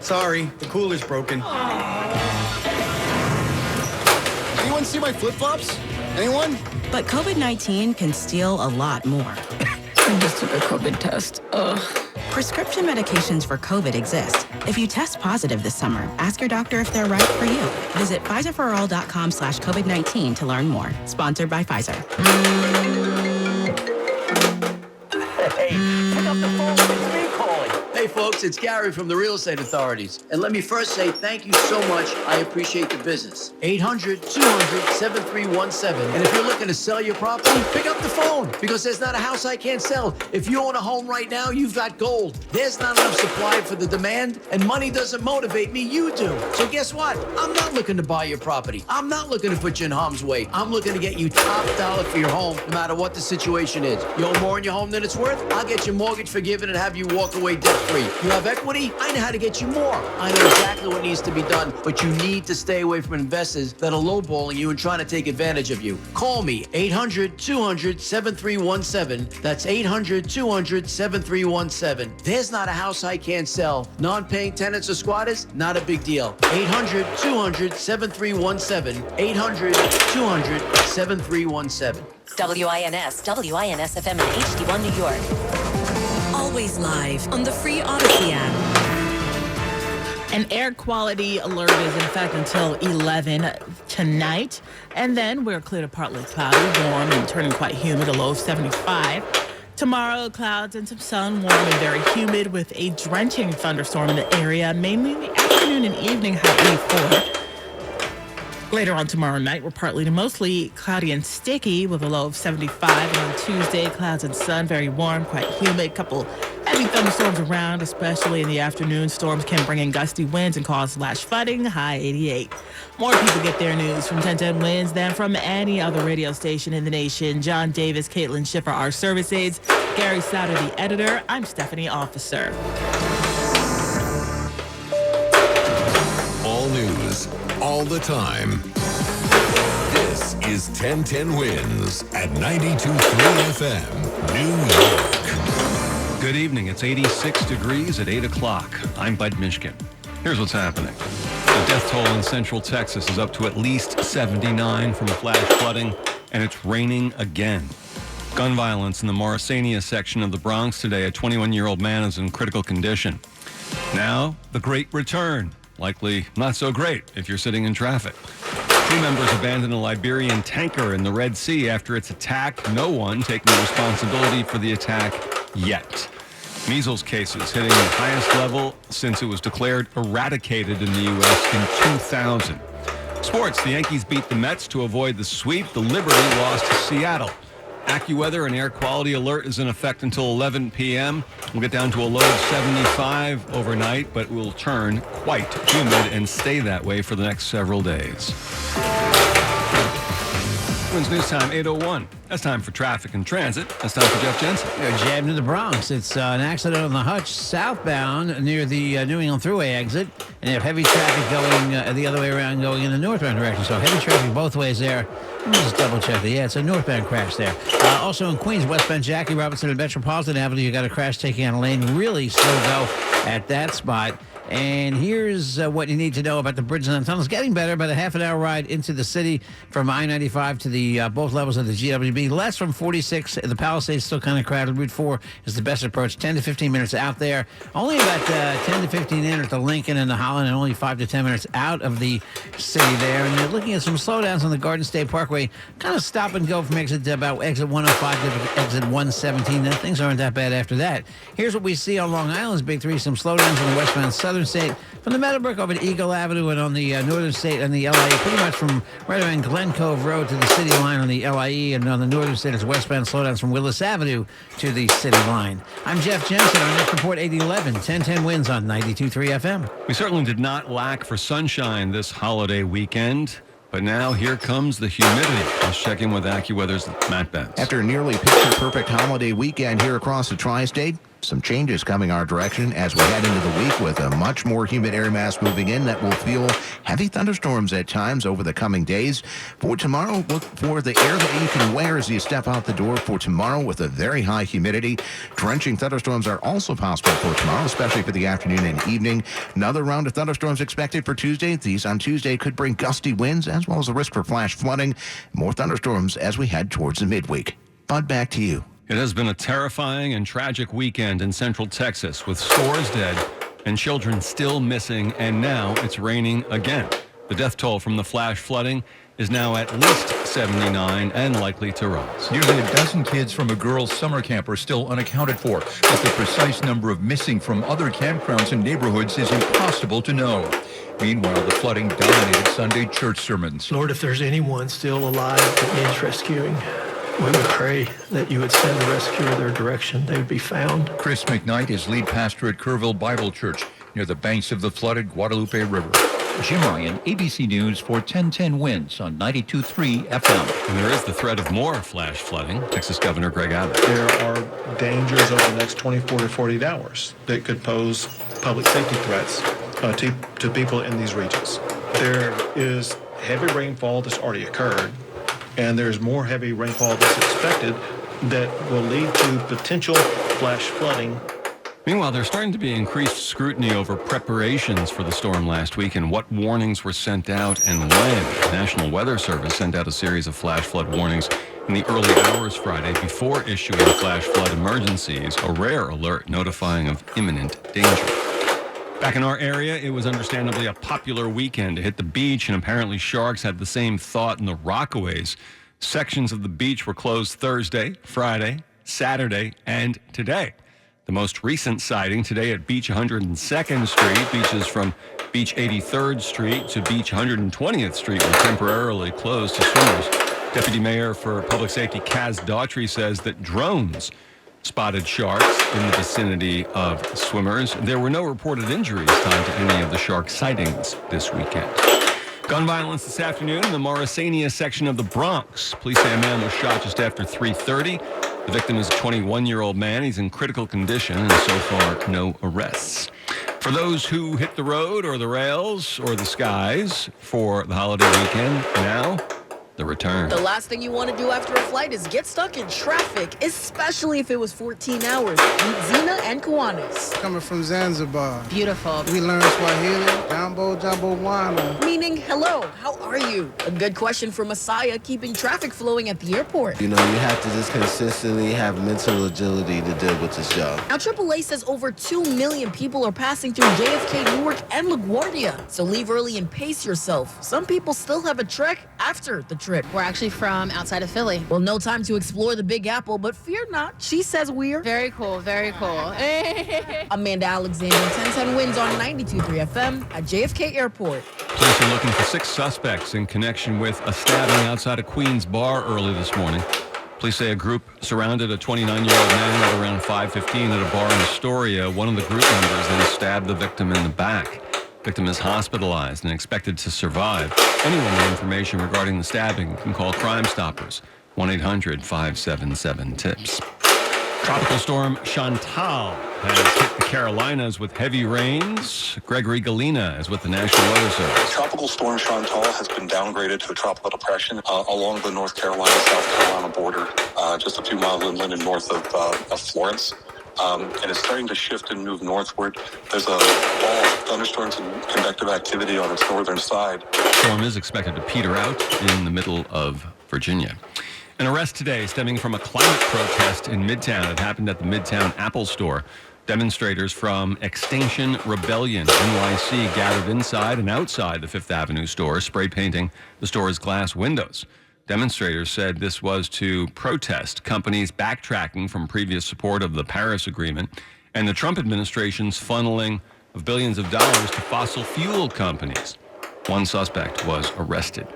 Sorry, the cooler's broken. Anyone see my flip-flops? Anyone? But COVID-19 can steal a lot more. I just took a COVID test. Ugh. Prescription medications for COVID exist. If you test positive this summer, ask your doctor if they're right for you. Visit PfizerForAll.com/COVID-19 to learn more. Sponsored by Pfizer. Hey, pick up the phone. It's me calling. Hey, folks, it's Gary from the Real Estate Authorities. And let me first say thank you so much. I appreciate the business. 800-200-7317. And if you're looking to sell your property, pick up the phone because there's not a house I can't sell. If you own a home right now, you've got gold. There's not enough supply for the demand, and money doesn't motivate me. You do. So guess what? I'm not looking to buy your property. I'm not looking to put you in harm's way. I'm looking to get you top dollar for your home, no matter what the situation is. You own more in your home than it's worth? I'll get your mortgage forgiven and have you walk away debt-free. You have equity? I know how to get you more. I know exactly what needs to be done, but you need to stay away from investors that are lowballing you and trying to take advantage of you. Call me, 800-200-7317. That's 800-200-7317. There's not a house I can't sell. Non-paying tenants or squatters? Not a big deal. 800-200-7317. 800-200-7317. WINS, WINS-FM and HD1 New York. Always live on the free Odyssey app. An air quality alert is in effect until 11 tonight. And then we're clear to partly cloudy, warm, and turning quite humid, a low of 75. Tomorrow, clouds and some sun, warm and very humid with a drenching thunderstorm in the area, mainly in the afternoon and evening, high 84. Later on tomorrow night, we're partly to mostly cloudy and sticky with a low of 75. And on Tuesday, clouds and sun, very warm, quite humid. Couple heavy thunderstorms around, especially in the afternoon. Storms can bring in gusty winds and cause flash flooding, high 88. More people get their news from 1010 Winds than from any other radio station in the nation. John Davis, Caitlin Schiffer, our service aides. Gary Sauter, the editor. I'm Stephanie Officer. All news, all the time. This is 1010 Winds at 92.3 FM, New York. Good evening. It's 86 degrees at 8 o'clock. I'm Bud Mishkin. Here's what's happening. The death toll in central Texas is up to at least 79 from flash flooding, and it's raining again. Gun violence in the Morrisania section of the Bronx today. A 21-year-old man is in critical condition. Now, the great return. Likely not so great if you're sitting in traffic. Crew members abandoned a Liberian tanker in the Red Sea after its attack. No one taking responsibility for the attack yet. Measles cases hitting the highest level since it was declared eradicated in the U.S. in 2000. Sports, the Yankees beat the Mets to avoid the sweep. The Liberty lost to Seattle. AccuWeather, an air quality alert, is in effect until 11 p.m. We'll get down to a low of 75 overnight, but will turn quite humid and stay that way for the next several days. Winds News Time, 8:01. That's time for traffic and transit. That's time for Jeff Jensen. Jammed in the Bronx. It's an accident on the Hutch southbound near the New England Thruway exit. And you have heavy traffic going the other way around going in the northbound direction. So heavy traffic both ways there. Let me just double check that. Yeah, it's a northbound crash there. Also in Queens, westbound Jackie Robinson and Metropolitan Avenue, you got a crash taking on a lane. Really slow go at that spot. And here's what you need to know about the bridges and tunnels. Getting better, about a half an hour ride into the city from I-95 to the both levels of the GWB. Less from 46. The Palisades still kind of crowded. Route 4 is the best approach. 10 to 15 minutes out there. Only about 10 to 15 in at the Lincoln and the Holland, and only 5 to 10 minutes out of the city there. And you're looking at some slowdowns on the Garden State Parkway. Kind of stop and go from exit 105 to exit 117. Then things aren't that bad after that. Here's what we see on Long Island's Big Three. Some slowdowns on the westbound Southern State from the Meadowbrook over to Eagle Avenue and on the Northern State and the LIE, pretty much from right around Glen Cove Road to the city line on the LIE, and on the Northern State it's westbound slowdowns from Willis Avenue to the city line. I'm Jeff Jensen. Our next report, 811, 1010 Winds on 92.3 FM. We certainly did not lack for sunshine this holiday weekend. But now here comes the humidity. Let's check in with AccuWeather's Matt Benz. After a nearly picture-perfect holiday weekend here across the tri-state, Some changes coming our direction as we head into the week with a much more humid air mass moving in that will fuel heavy thunderstorms at times over the coming days. For tomorrow, look for the air that you can wear as you step out the door for tomorrow with a very high humidity. Drenching thunderstorms are also possible for tomorrow, especially for the afternoon and evening. Another round of thunderstorms expected for Tuesday. These on Tuesday could bring gusty winds as well as a risk for flash flooding. More thunderstorms as we head towards the midweek. Bud, back to you. It has been a terrifying and tragic weekend in Central Texas with stores dead and children still missing, and now it's raining again. The death toll from the flash flooding is now at least 79 and likely to rise. Nearly a dozen kids from a girls' summer camp are still unaccounted for, but the precise number of missing from other campgrounds and neighborhoods is impossible to know. Meanwhile, the flooding dominated Sunday church sermons. Lord, if there's anyone still alive that needs rescuing, we would pray that you would send the rescuer their direction. They would be found. Chris McKnight is lead pastor at Kerrville Bible Church near the banks of the flooded Guadalupe River. Jim Ryan, ABC News for 1010 Winds on 92.3 FM. And there is the threat of more flash flooding. Texas Governor Greg Abbott. There are dangers over the next 24 to 48 hours that could pose public safety threats to people in these regions. There is heavy rainfall that's already occurred, and there's more heavy rainfall that's expected that will lead to potential flash flooding. Meanwhile, there's starting to be increased scrutiny over preparations for the storm last week and what warnings were sent out and when. The National Weather Service sent out a series of flash flood warnings in the early hours Friday before issuing flash flood emergencies, a rare alert notifying of imminent danger. Back in our area, it was understandably a popular weekend to hit the beach, and apparently sharks had the same thought in the Rockaways. Sections of the beach were closed Thursday, Friday, Saturday, and today. The most recent sighting today at Beach 102nd Street, beaches from Beach 83rd Street to Beach 120th Street were temporarily closed to swimmers. Deputy Mayor for Public Safety Kaz Daughtry says that drones spotted sharks in the vicinity of swimmers. There were no reported injuries tied to any of the shark sightings this weekend. Gun violence this afternoon in the Morrisania section of the Bronx. Police say a man was shot just after 3:30. The victim is a 21-year-old man. He's in critical condition, and so far, no arrests. For those who hit the road or the rails or the skies for the holiday weekend, now the return. The last thing you want to do after a flight is get stuck in traffic, especially if it was 14 hours. Meet Zena and Kiwanis. Coming from Zanzibar. Beautiful. We learned Swahili, Jambo Wana. Meaning, hello, how are you? A good question for Messiah, keeping traffic flowing at the airport. You know, you have to just consistently have mental agility to deal with this job. Now, AAA says over 2 million people are passing through JFK, Newark, and LaGuardia. So leave early and pace yourself. Some people still have a trek after the trip. We're actually from outside of Philly. Well, no time to explore the Big Apple, but fear not. She says we're very cool, very cool. Amanda Alexander, 1010 Winds on 92.3 FM at JFK Airport. Police are looking for 6 suspects in connection with a stabbing outside a Queens bar early this morning. Police say a group surrounded a 29-year-old man at around 5:15 at a bar in Astoria. One of the group members then stabbed the victim in the back. Victim is hospitalized and expected to survive. Anyone with information regarding the stabbing can call Crime Stoppers, 1-800-577-TIPS. Tropical storm Chantal has hit the Carolinas with heavy rains. Gregory Galena is with the National Weather Service. Tropical storm Chantal has been downgraded to a tropical depression along the North Carolina-South Carolina border, just a few miles inland and north of Florence. And it's starting to shift and move northward. There's a wall of thunderstorms and convective activity on its northern side. The storm is expected to peter out in the middle of Virginia. An arrest today stemming from a climate protest in Midtown. It happened at the Midtown Apple Store. Demonstrators from Extinction Rebellion NYC gathered inside and outside the Fifth Avenue store, spray painting the store's glass windows. Demonstrators said this was to protest companies backtracking from previous support of the Paris Agreement and the Trump administration's funneling of billions of dollars to fossil fuel companies. One suspect was arrested.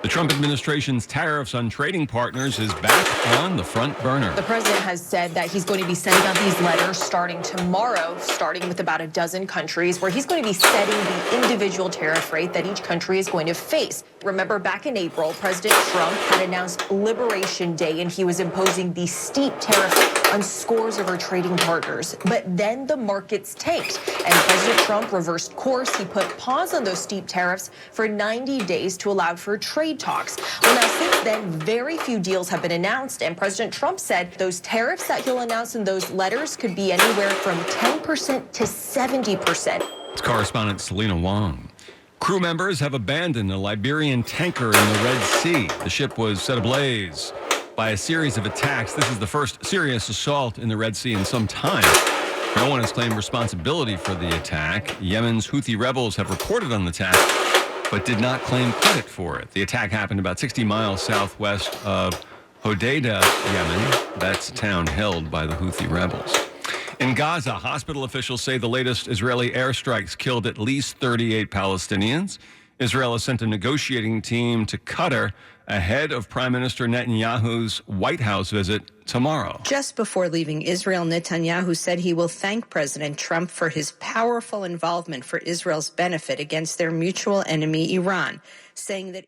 The Trump administration's tariffs on trading partners is back on the front burner. The president has said that he's going to be sending out these letters starting tomorrow, starting with about a dozen countries, where he's going to be setting the individual tariff rate that each country is going to face. Remember, back in April, President Trump had announced Liberation Day, and he was imposing these steep tariffs on scores of our trading partners. But then the markets tanked, and President Trump reversed course. He put pause on those steep tariffs for 90 days to allow for trade talks. Well, now, since then, very few deals have been announced, and President Trump said those tariffs that he'll announce in those letters could be anywhere from 10% to 70%. It's correspondent Selena Wong. Crew members have abandoned a Liberian tanker in the Red Sea. The ship was set ablaze by a series of attacks. This is the first serious assault in the Red Sea in some time. No one has claimed responsibility for the attack. Yemen's Houthi rebels have reported on the attack, but did not claim credit for it. The attack happened about 60 miles southwest of Hodeidah, Yemen. That's a town held by the Houthi rebels. In Gaza, hospital officials say the latest Israeli airstrikes killed at least 38 Palestinians. Israel has sent a negotiating team to Qatar ahead of Prime Minister Netanyahu's White House visit tomorrow. Just before leaving Israel, Netanyahu said he will thank President Trump for his powerful involvement for Israel's benefit against their mutual enemy, Iran, saying that